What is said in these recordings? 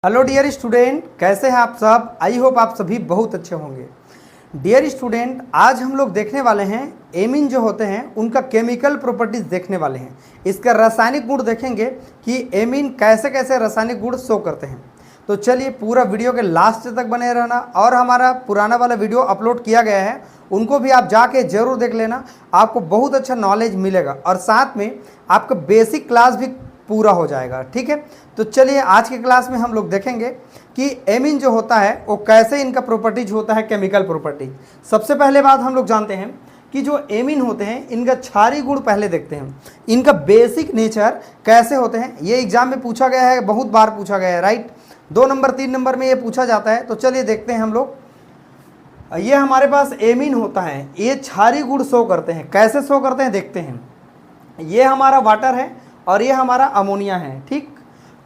Hello dear student, कैसे हैं आप सब। आई होप आप सभी बहुत अच्छे होंगे। डियर स्टूडेंट, आज हम लोग देखने वाले हैं एमीन जो होते हैं उनका केमिकल प्रॉपर्टीज देखने वाले हैं। इसका रासायनिक गुण देखेंगे कि एमीन कैसे कैसे रासायनिक गुण शो करते हैं। तो चलिए पूरा वीडियो के लास्ट तक बने रहना। और हमारा पुराना वाला वीडियो अपलोड किया गया है, उनको भी आप जाके जरूर देख लेना। आपको बहुत अच्छा नॉलेज मिलेगा और साथ में आपका बेसिक क्लास भी पूरा हो जाएगा। ठीक है, तो चलिए आज के क्लास में हम लोग देखेंगे कि एमीन जो होता है वो कैसे इनका प्रॉपर्टीज होता है, केमिकल प्रॉपर्टी। सबसे पहले बात हम लोग जानते हैं कि जो एमीन होते हैं इनका क्षारीय गुण पहले देखते हैं। इनका बेसिक नेचर कैसे होते हैं, ये एग्जाम में पूछा गया है, बहुत बार पूछा गया है, राइट। 2 नंबर 3 नंबर में ये पूछा जाता है। तो चलिए देखते हैं हम लोग। ये हमारे पास एमीन होता है, ये क्षारीय गुण शो करते हैं। कैसे शो करते हैं देखते हैं। ये हमारा वाटर है और ये हमारा अमोनिया है। ठीक,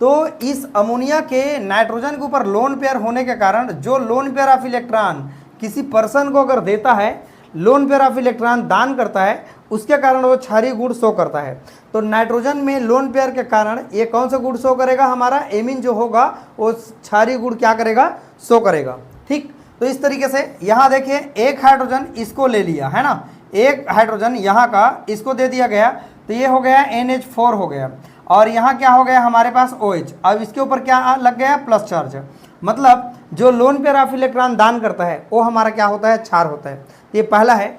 तो इस अमोनिया के नाइट्रोजन के ऊपर लोन पेयर होने के कारण जो लोन पेयर ऑफ इलेक्ट्रॉन किसी पर्सन को अगर देता है, लोन पेयर ऑफ इलेक्ट्रॉन दान करता है, उसके कारण वो क्षारीय गुण शो करता है। तो नाइट्रोजन में लोन पेयर के कारण ये कौन सा गुण शो करेगा, हमारा एमीन जो होगा वो क्षारीय गुण क्या करेगा, शो करेगा। ठीक, तो इस तरीके से यहाँ देखिए एक हाइड्रोजन इसको ले लिया है ना, एक हाइड्रोजन यहाँ का इसको दे दिया गया, तो ये हो गया NH4 हो गया। और यहाँ क्या हो गया हमारे पास OH। अब इसके ऊपर क्या लग गया, प्लस चार्ज। मतलब जो लोन पेयर ऑफ इलेक्ट्रॉन दान करता है वो हमारा क्या होता है, क्षार होता है। ये पहला है।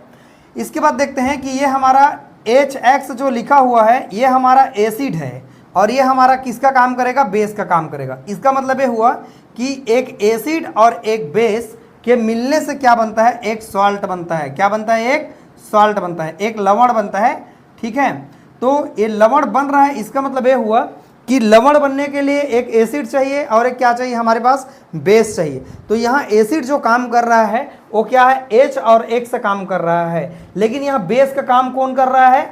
इसके बाद देखते हैं कि ये हमारा HX जो लिखा हुआ है ये हमारा एसिड है और ये हमारा किसका काम करेगा, बेस का काम करेगा। इसका मतलब ये हुआ कि एक एसिड और एक बेस के मिलने से क्या बनता है, एक सॉल्ट बनता है। क्या बनता है, एक सॉल्ट बनता है, एक लवण बनता है। ठीक है, तो ये लवण बन रहा है, इसका मतलब ये हुआ कि लवण बनने के लिए एक एसिड चाहिए और एक क्या चाहिए, हमारे पास बेस चाहिए। तो यहाँ एसिड जो काम कर रहा है वो क्या है, H और X से काम कर रहा है। लेकिन यहाँ बेस का काम कौन कर रहा है,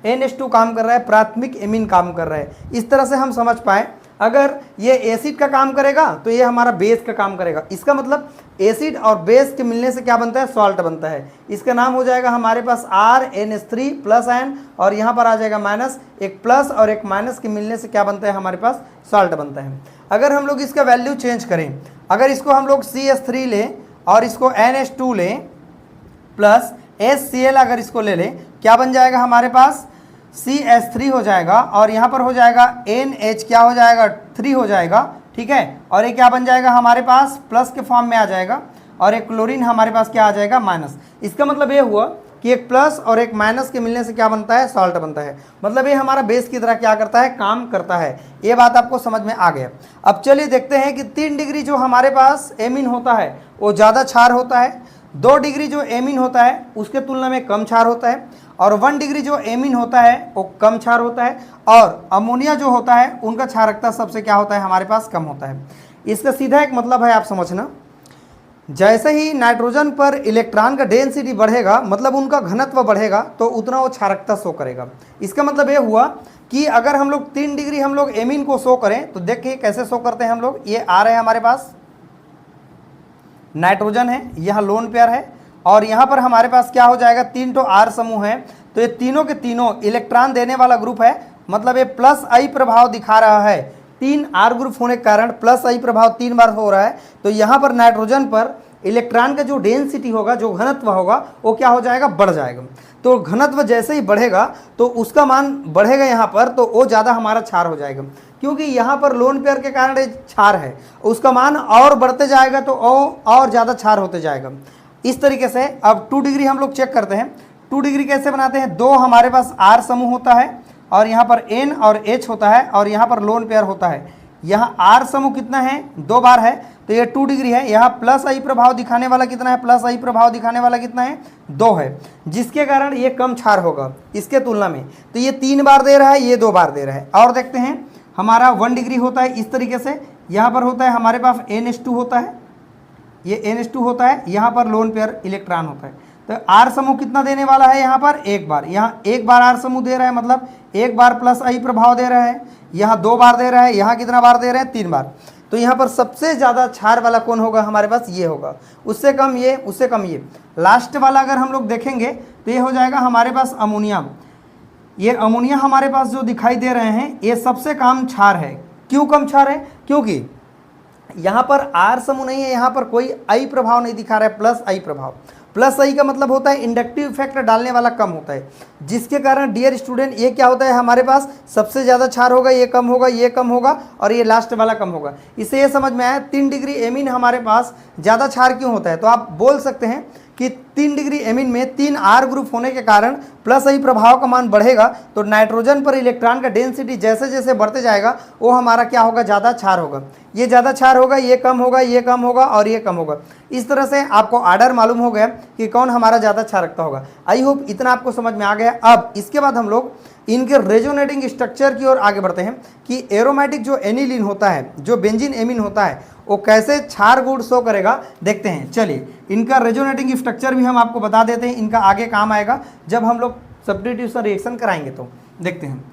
RNH2 काम कर रहा है, प्राथमिक एमीन काम कर रहा है। इस तरह से हम समझ पाए, अगर ये एसिड का काम करेगा तो ये हमारा बेस का काम करेगा। इसका मतलब एसिड और बेस के मिलने से क्या बनता है, सॉल्ट बनता है। इसका नाम हो जाएगा हमारे पास RNH3 प्लस N और यहाँ पर आ जाएगा माइनस। एक प्लस और एक माइनस के मिलने से क्या बनता है, हमारे पास सॉल्ट बनता है। अगर हम लोग इसका वैल्यू चेंज करें, अगर इसको हम लोग CH3 लें और इसको NH2 लें प्लस HCl अगर इसको ले लें, क्या बन जाएगा हमारे पास, CH3 हो जाएगा और यहाँ पर हो जाएगा NH क्या हो जाएगा, 3 हो जाएगा। ठीक है, और ये क्या बन जाएगा हमारे पास, प्लस के फॉर्म में आ जाएगा और एक क्लोरीन हमारे पास क्या आ जाएगा, माइनस। इसका मतलब ये हुआ कि एक प्लस और एक माइनस के मिलने से क्या बनता है, सॉल्ट बनता है। मतलब ये हमारा बेस की तरह क्या करता है, काम करता है। ये बात आपको समझ में आ गया। अब चलिए देखते हैं कि 3 डिग्री जो हमारे पास एमीन होता है वो ज़्यादा क्षार होता है, 2 डिग्री जो एमीन होता है उसके तुलना में कम क्षार होता है, और 1 डिग्री जो एमीन होता है वो कम क्षार होता है, और अमोनिया जो होता है उनका क्षारकता सबसे क्या होता है, हमारे पास कम होता है। इसका सीधा एक मतलब है, आप समझना, जैसे ही नाइट्रोजन पर इलेक्ट्रॉन का डेंसिटी बढ़ेगा, मतलब उनका घनत्व बढ़ेगा, तो उतना वो क्षारकता शो करेगा। इसका मतलब ये हुआ कि अगर हम लोग 3 डिग्री हम लोग एमीन को शो करें तो देखिए कैसे शो करते हैं हम लोग। ये आ रहे हैं हमारे पास, नाइट्रोजन है, यहाँ लोन पेयर है, और यहाँ पर हमारे पास क्या हो जाएगा, 3 तो R समूह है। तो ये तीनों के तीनों इलेक्ट्रॉन देने वाला ग्रुप है, मतलब ये प्लस I प्रभाव दिखा रहा है। 3 R ग्रुप होने के कारण प्लस I प्रभाव 3 बार हो रहा है। तो यहाँ पर नाइट्रोजन पर इलेक्ट्रॉन का जो डेंसिटी होगा, जो घनत्व होगा, वो क्या हो जाएगा, बढ़ जाएगा। तो घनत्व जैसे ही बढ़ेगा तो उसका मान बढ़ेगा यहाँ पर, तो वो ज़्यादा हमारा क्षार हो जाएगा। क्योंकि यहाँ पर लोन पेयर के कारण ये क्षार है, उसका मान और बढ़ते जाएगा तो और ज़्यादा क्षार होते जाएगा। इस तरीके से अब 2 डिग्री हम लोग चेक करते हैं। 2 डिग्री कैसे बनाते हैं, 2 हमारे पास R समूह होता है और यहाँ पर N और H होता है और यहाँ पर लोन पेयर होता है। यहाँ R समूह कितना है, 2 बार है, तो ये 2 डिग्री है। यहाँ प्लस I प्रभाव दिखाने वाला कितना है, प्लस I प्रभाव दिखाने वाला कितना है, 2 है, जिसके कारण ये कम क्षार होगा इसके तुलना में। तो ये 3 बार दे रहा है, ये 2 बार दे रहा है। और देखते हैं हमारा 1 डिग्री होता है इस तरीके से। यहाँ पर होता है हमारे पास NH2 होता है, ये NH2 होता है, यहाँ पर लोन पेयर इलेक्ट्रॉन होता है। तो R समूह कितना देने वाला है, यहाँ पर 1 बार, यहाँ 1 बार R समूह दे रहा है, मतलब 1 बार प्लस I प्रभाव दे रहा है। यहाँ 2 बार दे रहा है, यहाँ कितना बार दे रहे हैं, 3 बार। तो यहाँ पर सबसे ज़्यादा क्षार वाला कौन होगा, हमारे पास ये होगा, उससे कम ये, उससे कम ये। लास्ट वाला अगर हम लोग देखेंगे तो ये हो जाएगा हमारे पास अमोनिया। ये अमोनिया हमारे पास जो दिखाई दे रहे हैं ये सबसे कम क्षार है। क्यों कम क्षार है, क्योंकि यहाँ पर आर समूह नहीं है, यहाँ पर कोई आई प्रभाव नहीं दिखा रहा है, प्लस आई प्रभाव। प्लस आई का मतलब होता है इंडक्टिव इफेक्ट डालने वाला कम होता है, जिसके कारण डियर स्टूडेंट ये क्या होता है, हमारे पास सबसे ज़्यादा क्षार होगा, ये कम होगा, ये कम होगा और ये लास्ट वाला कम होगा। इससे ये समझ में आया 3 डिग्री एमीन हमारे पास ज़्यादा क्षार क्यों होता है। तो आप बोल सकते हैं कि 3 डिग्री एमीन में 3 आर ग्रुप होने के कारण प्लस आई प्रभाव का मान बढ़ेगा, तो नाइट्रोजन पर इलेक्ट्रॉन का डेंसिटी जैसे जैसे बढ़ते जाएगा वो हमारा क्या होगा, ज़्यादा क्षार होगा। ये ज़्यादा क्षार होगा, ये कम होगा, ये कम होगा और ये कम होगा। इस तरह से आपको आर्डर मालूम हो गया कि कौन हमारा ज़्यादा क्षार रखता होगा। आई होप इतना आपको समझ में आ गया। अब इसके बाद हम लोग इनके रेजोनेटिंग स्ट्रक्चर की ओर आगे बढ़ते हैं कि एरोमेटिक जो एनिलीन होता है, जो बेंजीन एमीन होता है, वो कैसे क्षार गुण शो करेगा देखते हैं। चलिए इनका रेजोनेटिंग स्ट्रक्चर भी हम आपको बता देते हैं, इनका आगे काम आएगा जब हम लोग सब्स्टिट्यूशन रिएक्शन कराएंगे। तो देखते हैं,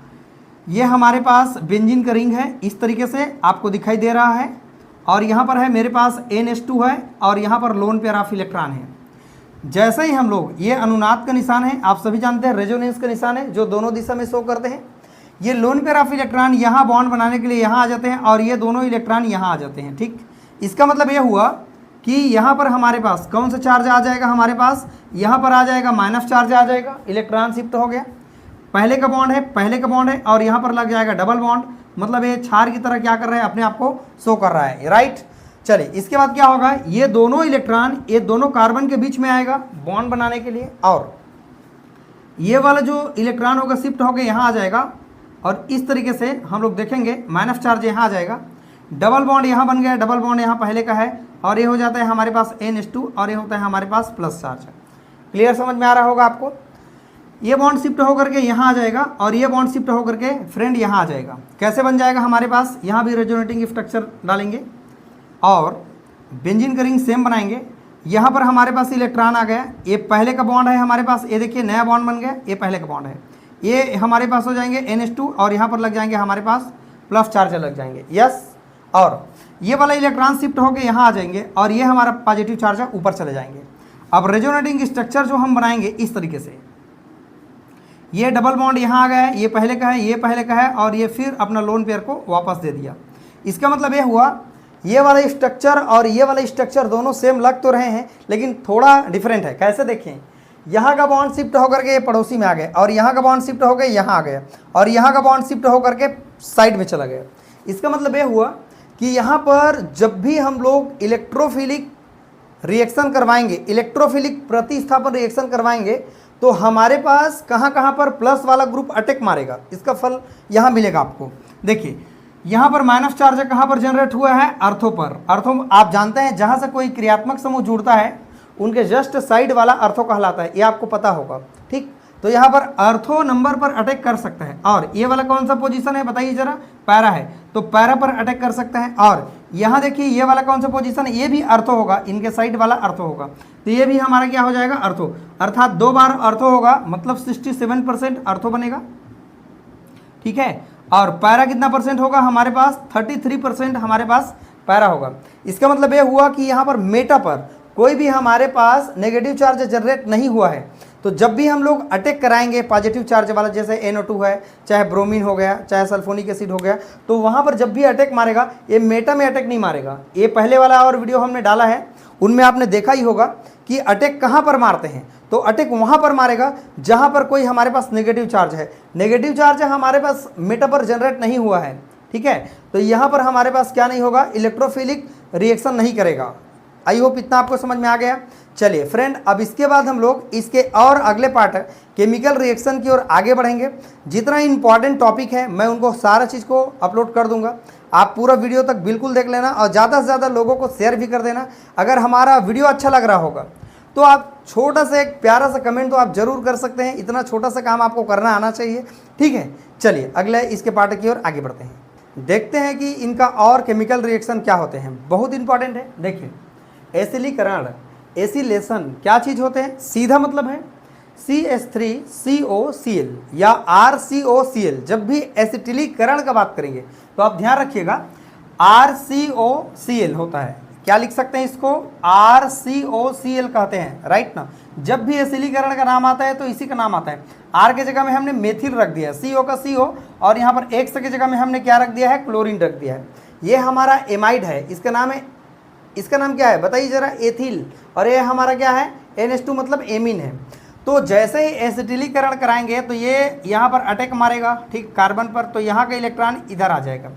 ये हमारे पास बेंजीन का रिंग है, इस तरीके से आपको दिखाई दे रहा है, और यहाँ पर है मेरे पास NH2 है और यहाँ पर लोन पेयर ऑफ इलेक्ट्रॉन है। जैसे ही हम लोग, ये अनुनाद का निशान है, आप सभी जानते हैं, रेजोनेंस का निशान है जो दोनों दिशा में शो करते हैं। ये लोन पेयर ऑफ इलेक्ट्रॉन यहाँ बॉन्ड बनाने के लिए यहाँ आ जाते हैं और ये दोनों इलेक्ट्रॉन यहाँ आ जाते हैं। ठीक, इसका मतलब ये हुआ कि यहाँ पर हमारे पास कौन सा चार्ज आ जाएगा, हमारे पास यहाँ पर आ जाएगा माइनस चार्ज आ जाएगा, इलेक्ट्रॉन शिफ्ट हो गया। पहले का बॉन्ड है, पहले का बॉन्ड है और यहाँ पर लग जाएगा डबल बॉन्ड, मतलब ये क्षार की तरह क्या कर रहा है, अपने आप को शो कर रहा है, राइट। चलिए इसके बाद क्या होगा, ये दोनों इलेक्ट्रॉन ये दोनों कार्बन के बीच में आएगा बॉन्ड बनाने के लिए, और ये वाला जो इलेक्ट्रॉन होगा शिफ्ट होकर यहाँ आ जाएगा और इस तरीके से हम लोग देखेंगे माइनस चार्ज यहाँ आ जाएगा, डबल बॉन्ड यहाँ बन गया, डबल बॉन्ड यहाँ पहले का है और ये हो जाता है हमारे पास NH2 और ये होता है हमारे पास प्लस चार्ज। क्लियर समझ में आ रहा होगा आपको। ये बॉन्ड शिफ्ट होकर के यहाँ आ जाएगा और ये बॉन्ड शिफ्ट होकर के फ्रेंड यहाँ आ जाएगा। कैसे बन जाएगा हमारे पास, यहाँ भी रेजोनेटिंग स्ट्रक्चर डालेंगे और बेंजीन का रिंग सेम बनाएंगे। यहाँ पर हमारे पास इलेक्ट्रॉन आ गया, ये पहले का बॉन्ड है हमारे पास, ये देखिए नया बॉन्ड बन गया, ये पहले का बॉन्ड है, ये हमारे पास हो जाएंगे NH2 और यहाँ पर लग जाएंगे हमारे पास प्लस चार्ज लग जाएंगे, यस। और ये वाला इलेक्ट्रॉन शिफ्ट होकर यहाँ आ जाएंगे और ये हमारा पॉजिटिव चार्ज है, ऊपर चले जाएंगे। अब रेजोनेटिंग स्ट्रक्चर जो हम बनाएंगे इस तरीके से, ये डबल बॉन्ड यहाँ आ गया है, ये पहले का है, ये पहले का है और ये फिर अपना लोन पेयर को वापस दे दिया। इसका मतलब ये हुआ ये वाला स्ट्रक्चर और ये वाला स्ट्रक्चर दोनों सेम लग तो रहे हैं लेकिन थोड़ा डिफरेंट है। कैसे देखें, यहाँ का बॉन्ड शिफ्ट होकर के ये पड़ोसी में आ गए और यहाँ का बॉन्ड शिफ्ट होकर यहाँ आ गया और यहाँ का बॉन्ड शिफ्ट होकर के साइड में चला गया। इसका मतलब ये हुआ कि यहाँ पर जब भी हम लोग इलेक्ट्रोफिलिक रिएक्शन करवाएंगे, इलेक्ट्रोफिलिक प्रतिस्थापन रिएक्शन करवाएंगे, तो हमारे पास कहाँ कहाँ पर प्लस वाला ग्रुप अटैक मारेगा, इसका फल यहाँ मिलेगा आपको। देखिए यहाँ पर माइनस चार्ज कहाँ पर जनरेट हुआ है, अर्थों पर। अर्थों आप जानते हैं जहाँ से कोई क्रियात्मक समूह जुड़ता है उनके जस्ट साइड वाला अर्थो कहलाता है, ये आपको पता होगा, ठीक। तो यहाँ पर अर्थो नंबर पर अटैक कर सकता है। और ये वाला कौन सा पोजीशन है बताइए जरा, पैरा है, तो पैरा पर अटैक कर सकता है। और यहाँ देखिए ये वाला कौन सा पोजीशन है, ये भी अर्थो होगा, इनके साइड वाला अर्थो होगा, तो ये भी हमारा क्या हो जाएगा, अर्थो। अर्थात 2 बार अर्थो होगा, मतलब 67% अर्थो बनेगा, ठीक है। और पैरा कितना परसेंट होगा हमारे पास, 33% हमारे पास पैरा होगा। इसका मतलब ये हुआ कि यहाँ पर मेटा पर कोई भी हमारे पास नेगेटिव चार्ज जनरेट नहीं हुआ है। तो जब भी हम लोग अटैक कराएंगे पॉजिटिव चार्ज वाला, जैसे NO2 है, चाहे ब्रोमीन हो गया, चाहे सल्फोनिक एसिड हो गया, तो वहाँ पर जब भी अटैक मारेगा ये मेटा में अटैक नहीं मारेगा। ये पहले वाला और वीडियो हमने डाला है, उनमें आपने देखा ही होगा कि अटैक कहाँ पर मारते हैं, तो अटैक वहाँ पर मारेगा जहाँ पर कोई हमारे पास नेगेटिव चार्ज है। नेगेटिव चार्ज हमारे पास मेटा पर जनरेट नहीं हुआ है, ठीक है, तो यहाँ पर हमारे पास क्या नहीं होगा, इलेक्ट्रोफिलिक रिएक्शन नहीं करेगा। आई होप इतना आपको समझ में आ गया। चलिए फ्रेंड, अब इसके बाद हम लोग इसके और अगले पार्ट केमिकल रिएक्शन की ओर आगे बढ़ेंगे। जितना इंपॉर्टेंट टॉपिक है मैं उनको सारा चीज़ को अपलोड कर दूंगा, आप पूरा वीडियो तक बिल्कुल देख लेना और ज़्यादा से ज़्यादा लोगों को शेयर भी कर देना। अगर हमारा वीडियो अच्छा लग रहा होगा तो आप छोटा सा एक प्यारा सा कमेंट तो आप ज़रूर कर सकते हैं, इतना छोटा सा काम आपको करना आना चाहिए, ठीक है। चलिए अगले इसके पार्ट की ओर आगे बढ़ते हैं, देखते हैं कि इनका और केमिकल रिएक्शन क्या होते हैं, बहुत इंपॉर्टेंट है। देखिए एसिलीकरण, एसिलेशन क्या चीज़ होते हैं, सीधा मतलब है CH3COCl या RCOCl। जब भी एसिटिलीकरण का बात करेंगे तो आप ध्यान रखिएगा RCOCl होता है। क्या लिख सकते हैं इसको, RCOCl कहते हैं, राइट ना। जब भी एसिलीकरण का नाम आता है तो इसी का नाम आता है। R के जगह में हमने मेथिल रख दिया है, CO का CO, और यहाँ पर X की जगह में हमने क्या रख दिया है, क्लोरीन रख दिया है। ये हमारा एमाइड है, इसका नाम है, इसका नाम क्या है बताइए जरा, एथिल। और ये हमारा क्या है, NH2 मतलब एमीन है। तो जैसे ही एसिटिलीकरण कराएंगे तो ये यहाँ पर अटैक मारेगा, ठीक, कार्बन पर, तो यहाँ का इलेक्ट्रॉन इधर आ जाएगा।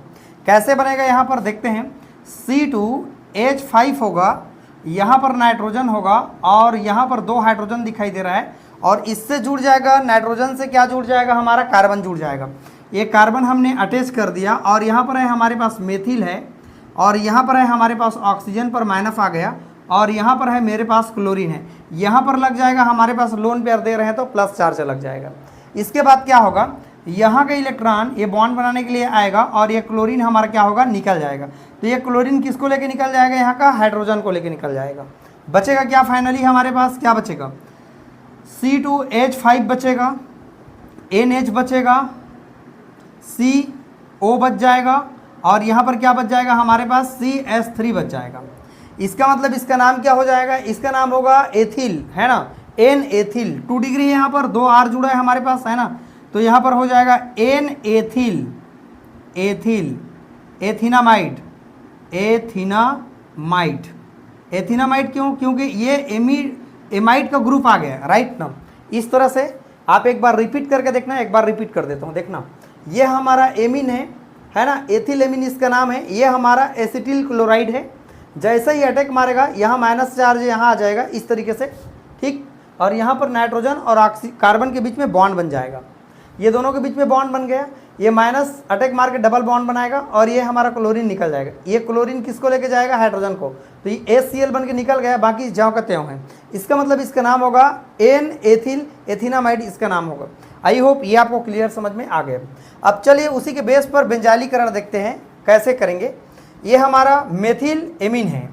कैसे बनेगा यहाँ पर देखते हैं, C2H5 होगा, यहाँ पर नाइट्रोजन होगा और यहाँ पर 2 हाइड्रोजन दिखाई दे रहा है, और इससे जुड़ जाएगा, नाइट्रोजन से क्या जुड़ जाएगा, हमारा कार्बन जुड़ जाएगा। ये कार्बन हमने अटैच कर दिया, और यहाँ पर है हमारे पास मेथिल है, और यहाँ पर है हमारे पास ऑक्सीजन पर माइनस आ गया, और यहाँ पर है मेरे पास क्लोरीन है। यहाँ पर लग जाएगा हमारे पास लोन पेयर दे रहे हैं तो प्लस चार्ज लग जाएगा। इसके बाद क्या होगा, यहाँ का इलेक्ट्रॉन ये बॉन्ड बनाने के लिए आएगा, और ये क्लोरीन हमारा क्या होगा, निकल जाएगा। तो ये क्लोरीन किसको लेके निकल जाएगा, यहाँ का हाइड्रोजन को लेके निकल जाएगा। बचेगा क्या फाइनली हमारे पास, क्या बचेगा, C2H5 बचेगा, NH बचेगा, CO बच जाएगा, और यहाँ पर क्या बच जाएगा हमारे पास, CH3 बच जाएगा। इसका मतलब इसका नाम क्या हो जाएगा, इसका नाम होगा एथिल, है ना, N एथिल। 2 डिग्री है, यहाँ पर 2 R जुड़ा है हमारे पास, है ना, तो यहाँ पर हो जाएगा N एथिल, एथिल, एथिनामाइड, एथिनामाइड। एथिनामाइड क्यों, क्योंकि ये एमाइड का ग्रुप आ गया, राइट ना। इस तरह से आप एक बार रिपीट करके देखना, एक बार रिपीट कर देता हूँ, देखना, ये हमारा एमीन है ना, एथिल एमीन इसका नाम है। ये हमारा एसिटिल क्लोराइड है। जैसे ही अटैक मारेगा यहाँ माइनस चार्ज यहाँ आ जाएगा इस तरीके से, ठीक, और यहाँ पर नाइट्रोजन और कार्बन के बीच में बॉन्ड बन जाएगा। ये दोनों के बीच में बॉन्ड बन गया, ये माइनस अटैक मार के डबल बॉन्ड बनाएगा, और ये हमारा क्लोरीन निकल जाएगा। ये क्लोरीन किसको लेके जाएगा, हाइड्रोजन को, तो ये HCl बन के निकल गया, बाकी ज्यों का त्यों है। इसका मतलब इसका नाम होगा N एथिल एथिनामाइड, इसका नाम होगा। आई होप ये आपको क्लियर समझ में आ गया। अब चलिए उसी के बेस पर बेंजाइलीकरण देखते हैं कैसे करेंगे। ये हमारा मेथिल एमीन है,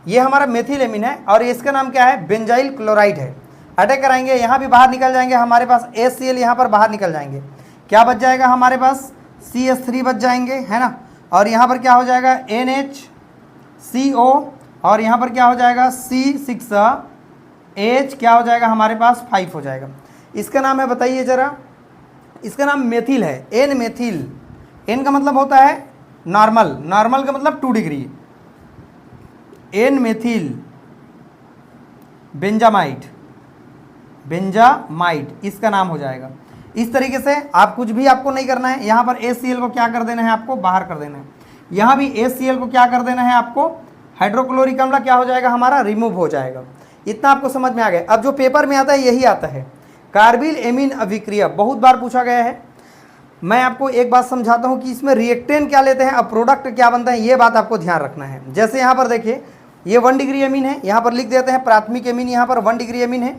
ये हमारा मेथिल एमीन है, और इसका नाम क्या है, बेंजाइल क्लोराइड है। अटैक कराएंगे, यहाँ भी बाहर निकल जाएंगे हमारे पास HCl, यहाँ पर बाहर निकल जाएंगे, क्या बच जाएगा हमारे पास, CH3 बच जाएंगे, है ना, और यहाँ पर क्या हो जाएगा, NHCO, और यहाँ पर क्या हो जाएगा, C6H, क्या हो जाएगा हमारे पास, 5 हो जाएगा। इसका नाम है बताइए जरा, इसका नाम मेथिल है, N मेथिल। N का मतलब होता है नॉर्मल, नॉर्मल का मतलब 2 degree, N methyl benzamide, benzamide इसका नाम हो जाएगा। इस तरीके से आप कुछ भी आपको नहीं करना है, यहाँ पर HCl को क्या कर देना है, आपको बाहर कर देना है। यहाँ भी HCl को क्या कर देना है आपको, हाइड्रोक्लोरिक अम्ल क्या हो जाएगा हमारा, रिमूव हो जाएगा। इतना आपको समझ में आ गया। अब जो पेपर में आता है यही आता है, कार्बिल एमीन अभिक्रिया बहुत बार पूछा गया है। मैं आपको एक बात समझाता हूँ कि इसमें रिएक्टेंट क्या लेते हैं, अब प्रोडक्ट क्या बनता है, ये बात आपको ध्यान रखना है। जैसे यहाँ पर देखिए, ये 1 डिग्री एमीन है, यहाँ पर लिख देते हैं प्राथमिक एमीन, यहाँ पर 1 डिग्री एमीन है,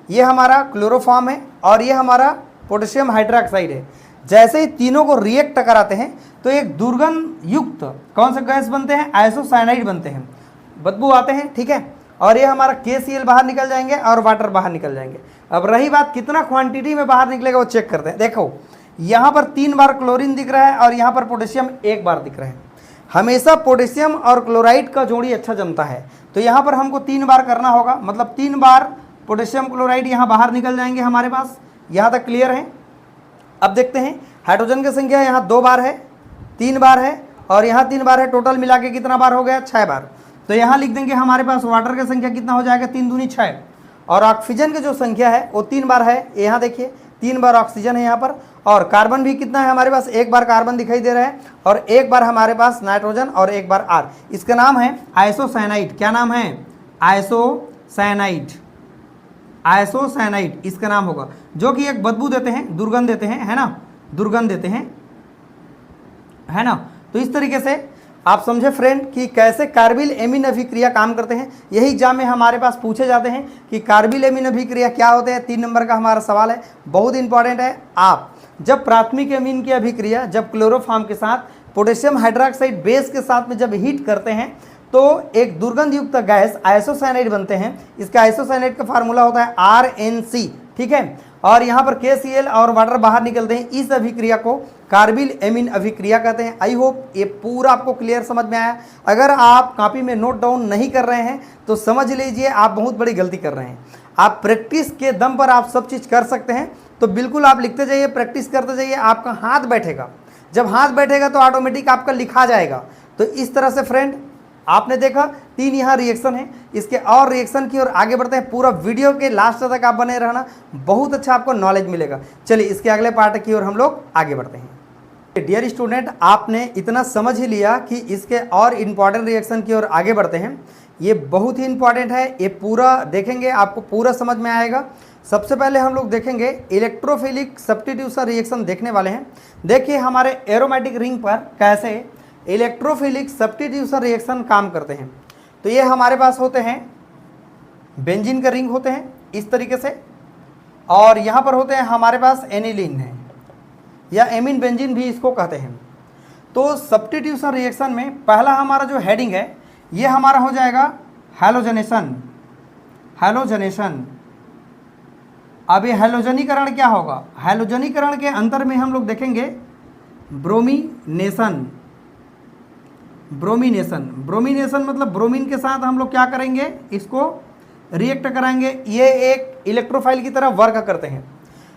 ये हमारा क्लोरोफॉर्म है, और ये हमारा पोटेशियम हाइड्रोक्साइड है। जैसे ही तीनों को रिएक्ट कराते हैं तो एक दुर्गंध युक्त कौन सा गैस बनते हैं, आइसोसाइनाइड बनते हैं, बदबू आते हैं, ठीक है, और ये हमारा KCl बाहर निकल जाएंगे और वाटर बाहर निकल जाएंगे। अब रही बात कितना क्वांटिटी में बाहर निकलेगा वो चेक करते हैं। देखो यहाँ पर 3 बार क्लोरीन दिख रहा है, और यहाँ पर पोटेशियम 1 बार दिख रहा है। हमेशा पोटेशियम और क्लोराइड का जोड़ी अच्छा जमता है, तो यहाँ पर हमको 3 बार करना होगा, मतलब 3 बार पोटेशियम क्लोराइड यहाँ बाहर निकल जाएंगे हमारे पास। यहाँ तक क्लियर है। अब देखते हैं हाइड्रोजन की संख्या यहाँ 2 बार है, 3 बार है, और यहाँ 3 बार है, टोटल मिला के कितना बार हो गया, 6 बार। तो यहाँ लिख देंगे हमारे पास वाटर की संख्या कितना हो जाएगा, 3 दूनी 6, और ऑक्सीजन की जो संख्या है वो 3 बार है। यहाँ देखिए 3 बार ऑक्सीजन है यहाँ पर, और कार्बन भी कितना है हमारे पास, 1 बार कार्बन दिखाई दे रहा है, और 1 बार हमारे पास नाइट्रोजन, और 1 बार R। इसका नाम है आइसोसाइनाइड। क्या नाम है, आइसोसाइनाइड, आइसोसाइनाइड इसका नाम होगा, जो कि एक बदबू देते हैं, दुर्गंध देते हैं, है ना, दुर्गंध देते हैं, है ना। तो इस तरीके से आप समझे फ्रेंड कि कैसे कार्बिल एमीन अभिक्रिया काम करते हैं। यही एग्जाम में हमारे पास पूछे जाते हैं कि कार्बिल एमीन अभिक्रिया क्या होते हैं। 3 नंबर का हमारा सवाल है, बहुत इंपॉर्टेंट है। आप जब प्राथमिक एमीन की अभिक्रिया जब क्लोरोफॉर्म के साथ पोटेशियम हाइड्रोक्साइड बेस के साथ में जब हीट करते हैं तो एक दुर्गंध युक्त गैस आइसोसाइनाइड बनते हैं। इसका आइसोसाइनाइड का फार्मूला होता है RNC, ठीक है, और यहाँ पर KCl और वाटर बाहर निकलते हैं। इस अभिक्रिया को कार्बिल एमीन अभिक्रिया कहते हैं। आई होप ये पूरा आपको क्लियर समझ में आया। अगर आप कॉपी में नोट डाउन नहीं कर रहे हैं तो समझ लीजिए आप बहुत बड़ी गलती कर रहे हैं। आप प्रैक्टिस के दम पर आप सब चीज़ कर सकते हैं, तो बिल्कुल आप लिखते जाइए, प्रैक्टिस करते जाइए, आपका हाथ बैठेगा। जब हाथ बैठेगा तो ऑटोमेटिक आपका लिखा जाएगा। तो इस तरह से फ्रेंड आपने देखा 3 यहाँ रिएक्शन है। इसके और रिएक्शन की ओर आगे बढ़ते हैं। पूरा वीडियो के लास्ट तक आप बने रहना, बहुत अच्छा आपको नॉलेज मिलेगा। चलिए इसके अगले पार्ट की ओर हम लोग आगे बढ़ते हैं। डियर स्टूडेंट, आपने इतना समझ ही लिया कि इसके और इम्पॉर्टेंट रिएक्शन की ओर आगे बढ़ते हैं। ये बहुत ही इंपॉर्टेंट है, ये पूरा देखेंगे आपको पूरा समझ में आएगा। सबसे पहले हम लोग देखेंगे इलेक्ट्रोफिलिक सब्स्टिट्यूशन रिएक्शन देखने वाले हैं। देखिए हमारे एरोमेटिक रिंग पर कैसे इलेक्ट्रोफिलिक सब्स्टिट्यूशन रिएक्शन काम करते हैं। तो ये हमारे पास होते हैं बेंजीन का रिंग होते हैं इस तरीके से, और यहाँ पर होते हैं हमारे पास एनिलीन है या एमीन बेंजीन भी इसको कहते हैं। तो सब्स्टिट्यूशन रिएक्शन में पहला हमारा जो हेडिंग है ये हमारा हो जाएगा हैलोजनेशन। हैलोजनेशन, अब ये हैलोजनीकरण क्या होगा? हैलोजनीकरण के अंतर में हम लोग देखेंगे ब्रोमीनेशन। ब्रोमीनेशन, ब्रोमीनेशन मतलब ब्रोमीन के साथ हम लोग क्या करेंगे, इसको रिएक्ट कराएंगे। ये एक इलेक्ट्रोफाइल की तरह वर्क करते हैं।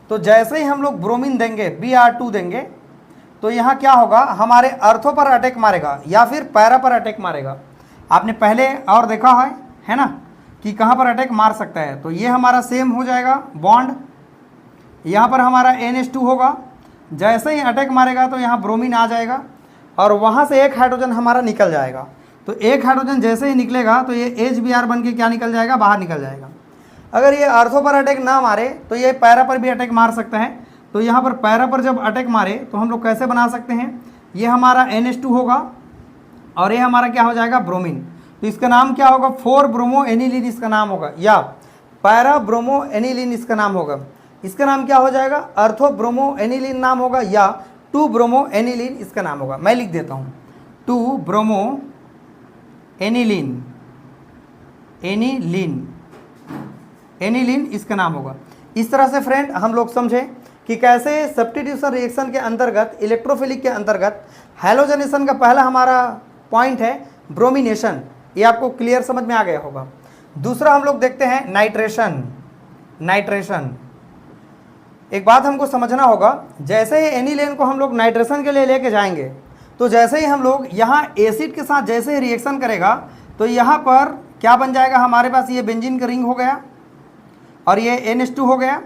तो जैसे ही हम लोग ब्रोमीन देंगे Br2 देंगे तो यहाँ क्या होगा, हमारे अर्थों पर अटैक मारेगा या फिर पैरा पर अटैक मारेगा। आपने पहले और देखा है ना कि कहाँ पर अटैक मार सकता है। तो ये हमारा सेम हो जाएगा बॉन्ड, यहाँ पर हमारा NH2 होगा। जैसे ही अटैक मारेगा तो यहाँ ब्रोमीन आ जाएगा और वहाँ से एक हाइड्रोजन हमारा निकल जाएगा। तो एक हाइड्रोजन जैसे ही निकलेगा तो ये HBr बन के क्या निकल जाएगा, बाहर निकल जाएगा। अगर ये अर्थों पर अटैक ना मारे तो ये पैरा पर भी अटैक मार सकता है। तो यहाँ पर पैरा पर जब अटैक मारे तो हम लोग कैसे बना सकते हैं, ये हमारा NH2 होगा और ये हमारा क्या हो जाएगा, ब्रोमीन। तो इसका नाम क्या होगा, 4 ब्रोमो एनिलीन इसका नाम होगा, या पैरा ब्रोमो एनिलीन इसका नाम होगा। इसका नाम क्या हो जाएगा, अर्थो ब्रोमो एनिलीन नाम होगा, या 2 ब्रोमो एनिलीन इसका नाम होगा। मैं लिख देता हूँ 2 ब्रोमो एनिलीन, एनिलीन, एनिलीन इसका नाम होगा। इस तरह से फ्रेंड हम लोग समझें कि कैसे सब्स्टिट्यूशन रिएक्शन के अंतर्गत, इलेक्ट्रोफिलिक के अंतर्गत हैलोजनेशन का पहला हमारा पॉइंट है ब्रोमिनेशन। ये आपको क्लियर समझ में आ गया होगा। दूसरा हम लोग देखते हैं नाइट्रेशन। नाइट्रेशन, एक बात हमको समझना होगा, जैसे ही एनिलीन को हम लोग नाइट्रेशन के लिए लेके जाएंगे तो जैसे ही हम लोग यहाँ एसिड के साथ जैसे ही रिएक्शन करेगा तो यहाँ पर क्या बन जाएगा, हमारे पास ये बेंजीन का रिंग हो गया और ये NH2 हो गया।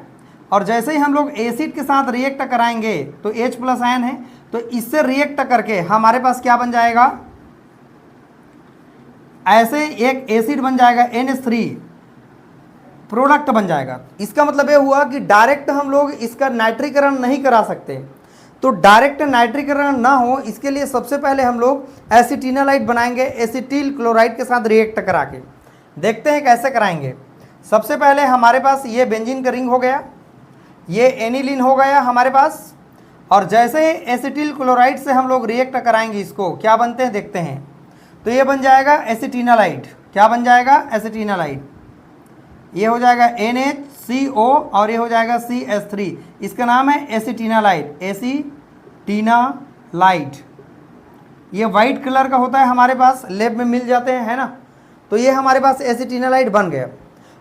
और जैसे ही हम लोग एसिड के साथ रिएक्ट कराएंगे तो H+ आयन है, तो इससे रिएक्ट करके हमारे पास क्या बन जाएगा, ऐसे एक एसिड बन जाएगा NH3, प्रोडक्ट बन जाएगा। इसका मतलब ये हुआ कि डायरेक्ट हम लोग इसका नाइट्रीकरण नहीं करा सकते। तो डायरेक्ट नाइट्रीकरण ना हो इसके लिए सबसे पहले हम लोग एसिटिनालाइट बनाएंगे एसिटिल क्लोराइड के साथ रिएक्ट करा के। देखते हैं कैसे कराएंगे। सबसे पहले हमारे पास ये बेंजीन का रिंग हो गया, ये एनिलीन हो गया हमारे पास, और जैसे ही एसिटिल क्लोराइड से हम लोग रिएक्ट कराएंगे इसको क्या बनते हैं देखते हैं। तो ये बन जाएगा एसिटिनालाइट। क्या बन जाएगा, एसिटिनालाइट। ये हो जाएगा NHCO और ये हो जाएगा CH3। इसका नाम है एसिटिनालाइट, एसिटिनालाइट। ये वाइट कलर का होता है, हमारे पास लैब में मिल जाते हैं, है ना। तो ये हमारे पास एसिटिनालाइट बन गया।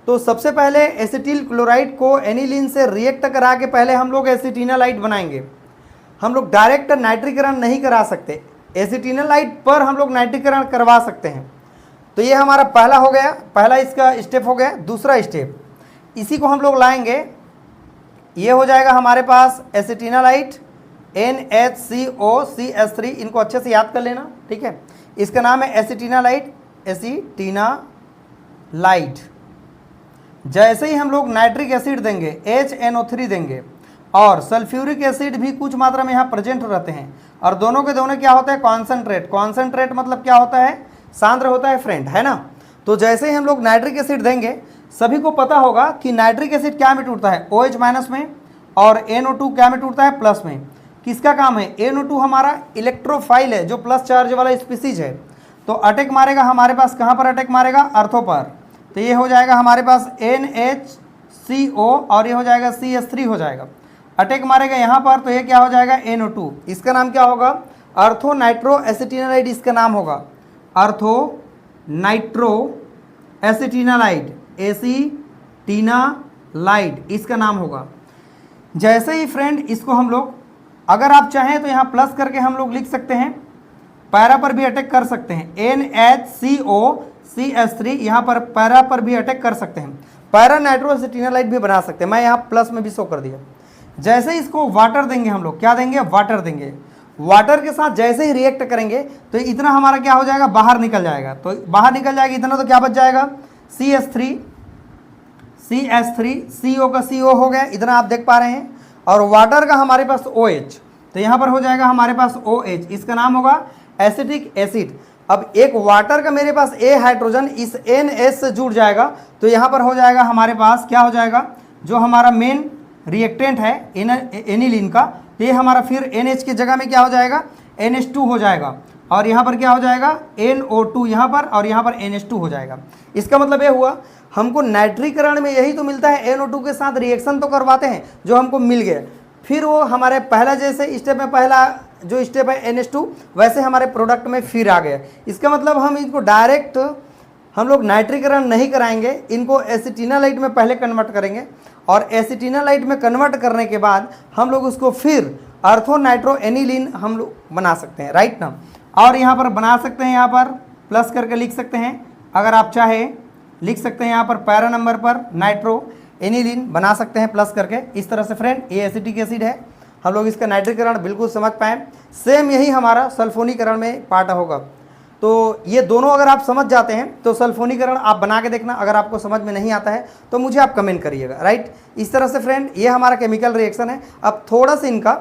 तो सबसे पहले एसिटिल क्लोराइड को एनिलीन से रिएक्ट करा के पहले हम लोग एसिटिनालाइट बनाएंगे। हम लोग डायरेक्ट नाइट्रीकरण नहीं करा सकते, एसिटिनालाइट पर हम लोग नाइट्रीकरण करवा सकते हैं। तो ये हमारा पहला हो गया, पहला इसका स्टेप हो गया। दूसरा स्टेप इसी को हम लोग लाएंगे, ये हो जाएगा हमारे पास एसिटिनालाइट NHCO CH3। इनको अच्छे से याद कर लेना, ठीक है। इसका नाम है एसिटिनालाइट, एसिटिनालाइट। जैसे ही हम लोग नाइट्रिक एसिड देंगे HNO3 देंगे, और सल्फ्यूरिक एसिड भी कुछ मात्रा में यहाँ प्रेजेंट रहते हैं, और दोनों के दोनों क्या होता है, कॉन्सेंट्रेट। कॉन्सेंट्रेट मतलब क्या होता है, सांद्र होता है फ्रेंड, है ना। तो जैसे ही हम लोग नाइट्रिक एसिड देंगे, सभी को पता होगा कि नाइट्रिक एसिड क्या में टूटता है, OH- में, और NO2 क्या में टूटता है, प्लस में। किसका काम है, NO2 हमारा इलेक्ट्रोफाइल है जो प्लस चार्ज वाला स्पीसीज है। तो अटैक मारेगा हमारे पास, कहाँ पर अटैक मारेगा, अर्थों पर। तो ये हो जाएगा हमारे पास NHCO और ये हो जाएगा CH3 हो जाएगा। अटैक मारेगा यहाँ पर तो ये क्या हो जाएगा, NO2। इसका नाम क्या होगा, अर्थो नाइट्रो एसिटिनालाइट इसका नाम होगा, अर्थो नाइट्रो एसिटिनालाइट, एसिटिनालाइट इसका नाम होगा। जैसे ही फ्रेंड इसको हम लोग अगर आप चाहें तो यहाँ प्लस करके हम लोग लिख सकते हैं, पैरा पर भी अटैक कर सकते हैं, NHCOCH3, यहाँ पर पैरा पर भी अटैक कर सकते हैं, पैरा नाइट्रोएसिटिनालाइट भी बना सकते हैं। मैं यहाँ प्लस में भी शो कर दिया। जैसे ही इसको वाटर देंगे हम लोग, क्या देंगे, वाटर देंगे, वाटर के साथ जैसे ही रिएक्ट करेंगे तो इतना हमारा क्या हो जाएगा, बाहर निकल जाएगा। तो बाहर निकल जाएगा इतना, तो क्या बच जाएगा, CH3 CO का CO हो गया, इतना आप देख पा रहे हैं, और वाटर का हमारे पास OH, तो यहाँ पर हो जाएगा हमारे पास OH, इसका नाम होगा एसिटिक एसिड। अब एक वाटर का मेरे पास A हाइड्रोजन इस NH से जुड़ जाएगा, तो यहाँ पर हो जाएगा हमारे पास क्या हो जाएगा, जो हमारा मेन रिएक्टेंट है एनिलीन का, ये हमारा फिर NH की जगह में क्या हो जाएगा, NH2 हो जाएगा, और यहाँ पर क्या हो जाएगा, NO2 यहाँ पर, और यहाँ पर NH2 हो जाएगा। इसका मतलब ये हुआ हमको नाइट्रीकरण में यही तो मिलता है, NO2 के साथ रिएक्शन तो करवाते हैं जो हमको मिल गया, फिर वो हमारे पहला जैसे स्टेप में पहला जो स्टेप है NH2 वैसे हमारे प्रोडक्ट में फिर आ गया। इसका मतलब हम इनको डायरेक्ट हम लोग नाइट्रीकरण नहीं कराएंगे, इनको एसिटिनालाइट में पहले कन्वर्ट करेंगे, और एसिटिनालाइट में कन्वर्ट करने के बाद हम लोग उसको फिर अर्थोनाइट्रोएनिलीन हम लोग बना सकते हैं, राइट ना। और यहाँ पर बना सकते हैं, यहाँ पर प्लस करके लिख सकते हैं, अगर आप चाहे लिख सकते हैं यहाँ पर पैरा नंबर पर नाइट्रोएनिलीन बना सकते हैं प्लस करके। इस तरह से फ्रेंड ये एसिटिक एसिड है, हम लोग इसका नाइट्रीकरण बिल्कुल समझ पाएँ। सेम यही हमारा सल्फोनीकरण में पार्ट होगा। तो ये दोनों अगर आप समझ जाते हैं तो सल्फोनीकरण आप बना के देखना, अगर आपको समझ में नहीं आता है तो मुझे आप कमेंट करिएगा, राइट। इस तरह से फ्रेंड ये हमारा केमिकल रिएक्शन है। अब थोड़ा सा इनका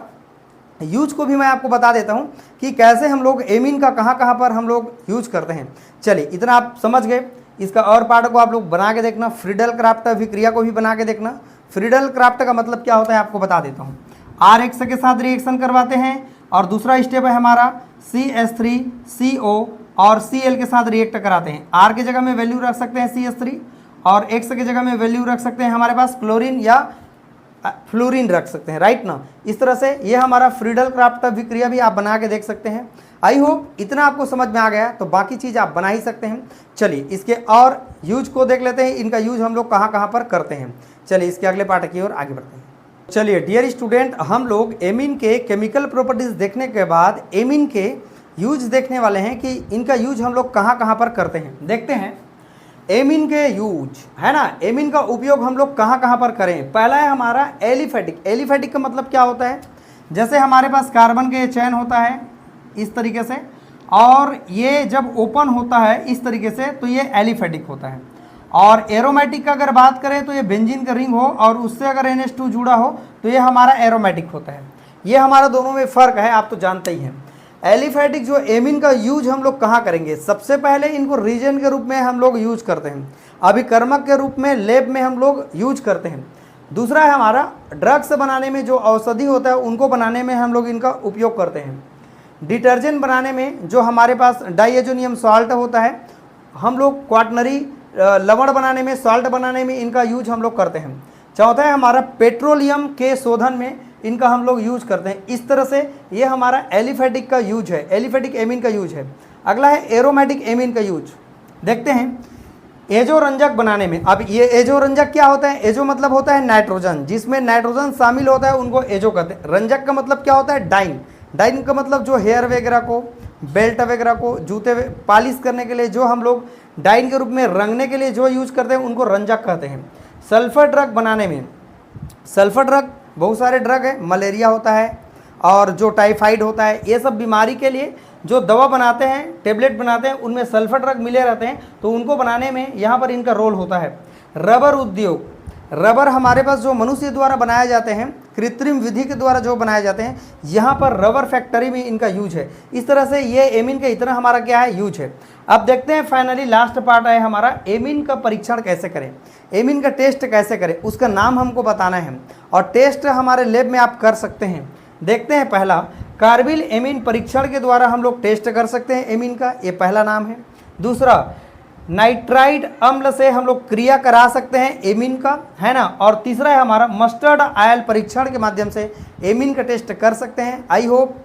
यूज को भी मैं आपको बता देता हूँ कि कैसे हम लोग एमीन का कहाँ कहाँ पर हम लोग यूज करते हैं। चलिए इतना आप समझ गए, इसका और पार्ट को आप लोग बना के देखना, फ्रीडल क्राफ्ट अभिक्रिया को भी बना के देखना। फ्रीडल क्राफ्ट का मतलब क्या होता है आपको बता देता हूँ। RH के साथ रिएक्शन करवाते हैं, और दूसरा स्टेप है हमारा CH3CO और Cl के साथ रिएक्ट कराते हैं। R की जगह में वैल्यू रख सकते हैं CH3, और X की जगह में वैल्यू रख सकते हैं हमारे पास क्लोरीन या फ्लोरीन रख सकते हैं, राइट ना। इस तरह से ये हमारा फ्रीडल क्राफ्ट अभिक्रिया भी आप बना के देख सकते हैं। आई होप इतना आपको समझ में आ गया, तो बाकी चीज़ आप बना ही सकते हैं। चलिए इसके और यूज को देख लेते हैं, इनका यूज हम लोग कहाँ कहाँ पर करते हैं। चलिए इसके अगले पार्ट की ओर आगे बढ़ते हैं। चलिए डियर स्टूडेंट, हम लोग एमीन के केमिकल प्रॉपर्टीज देखने के बाद एमीन के यूज देखने वाले हैं कि इनका यूज हम लोग कहाँ कहाँ पर करते हैं। देखते हैं एमीन के यूज, है ना, एमीन का उपयोग हम लोग कहाँ कहाँ पर करें। पहला है हमारा एलिफेटिक। एलिफेटिक का मतलब क्या होता है, जैसे हमारे पास कार्बन के चैन होता है इस तरीके से, और ये जब ओपन होता है इस तरीके से तो ये एलिफेटिक होता है। और एरोमेटिक का अगर बात करें तो ये बेंजीन का रिंग हो और उससे अगर NH2 जुड़ा हो तो ये हमारा एरोमेटिक होता है। ये हमारा दोनों में फ़र्क है, आप तो जानते ही हैं। एलिफेटिक जो एमीन का यूज हम लोग कहाँ करेंगे, सबसे पहले इनको रीजन के रूप में हम लोग यूज करते हैं, अभिकर्मक के रूप में लैब में हम लोग यूज करते हैं। दूसरा है हमारा ड्रग्स बनाने में, जो औषधि होता है उनको बनाने में हम लोग इनका उपयोग करते हैं। डिटर्जेंट बनाने में जो हमारे पास डाइएजोनियम सॉल्ट होता है, हम लोग क्वाटनरी लवण बनाने में, सॉल्ट बनाने में इनका यूज हम लोग करते हैं। चौथा है हमारा पेट्रोलियम के शोधन में इनका हम लोग यूज करते हैं। इस तरह से ये हमारा एलिफेटिक का यूज है, एलिफेटिक एमीन का यूज है। अगला है एरोमेटिक एमीन का यूज। देखते हैं एजो रंजक बनाने में। अब ये एजो रंजक क्या होता है, एजो मतलब होता है नाइट्रोजन, जिसमें नाइट्रोजन शामिल होता है उनको एजो कहते हैं। रंजक का मतलब क्या होता है, डाइन। डाइन का मतलब जो हेयर वगैरह को, बेल्ट वगैरह को, जूते पॉलिश करने के लिए जो हम लोग डाइन के रूप में रंगने के लिए जो यूज करते हैं उनको रंजक कहते हैं। सल्फर ड्रग बनाने में, सल्फर ड्रग बहुत सारे ड्रग है, मलेरिया होता है और जो टाइफाइड होता है, ये सब बीमारी के लिए जो दवा बनाते हैं, टेबलेट बनाते हैं, उनमें सल्फर ड्रग मिले रहते हैं, तो उनको बनाने में यहाँ पर इनका रोल होता है। रबर उद्योग, रबर हमारे पास जो मनुष्य द्वारा बनाए जाते हैं, कृत्रिम विधि के द्वारा जो बनाए जाते हैं, यहाँ पर रबर फैक्ट्री में इनका यूज है। इस तरह से ये एमीन का इतना हमारा क्या है, यूज है। अब देखते हैं फाइनली लास्ट पार्ट है हमारा, एमीन का परीक्षण कैसे करें, एमीन का टेस्ट कैसे करें, उसका नाम हमको बताना है और टेस्ट हमारे लैब में आप कर सकते हैं। देखते हैं पहला, कार्बिल एमीन परीक्षण के द्वारा हम लोग टेस्ट कर सकते हैं एमीन का, ये पहला नाम है। दूसरा, नाइट्राइड अम्ल से हम लोग क्रिया करा सकते हैं एमीन का, है ना। और तीसरा है हमारा मस्टर्ड आयल परीक्षण के माध्यम से एमीन का टेस्ट कर सकते हैं। आई होप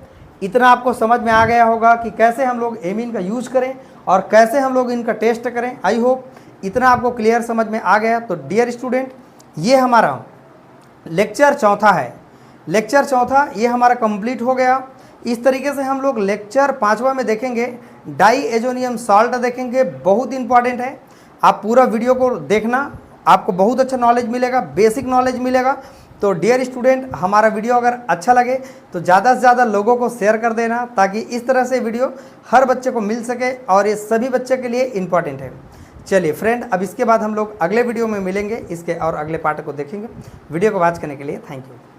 इतना आपको समझ में आ गया होगा कि कैसे हम लोग एमीन का यूज करें और कैसे हम लोग इनका टेस्ट करें। आई होप इतना आपको क्लियर समझ में आ गया। तो डियर स्टूडेंट, ये हमारा लेक्चर चौथा है। लेक्चर चौथा ये हमारा कंप्लीट हो गया। इस तरीके से हम लोग लेक्चर 5वां में देखेंगे डाई एजोनियम सॉल्ट देखेंगे, बहुत इंपॉर्टेंट है। आप पूरा वीडियो को देखना, आपको बहुत अच्छा नॉलेज मिलेगा, बेसिक नॉलेज मिलेगा। तो डियर स्टूडेंट, हमारा वीडियो अगर अच्छा लगे तो ज़्यादा से ज़्यादा लोगों को शेयर कर देना, ताकि इस तरह से वीडियो हर बच्चे को मिल सके और ये सभी बच्चे के लिए इम्पॉर्टेंट है। चलिए फ्रेंड, अब इसके बाद हम लोग अगले वीडियो में मिलेंगे, इसके और अगले पार्ट को देखेंगे। वीडियो को वॉच करने के लिए थैंक यू।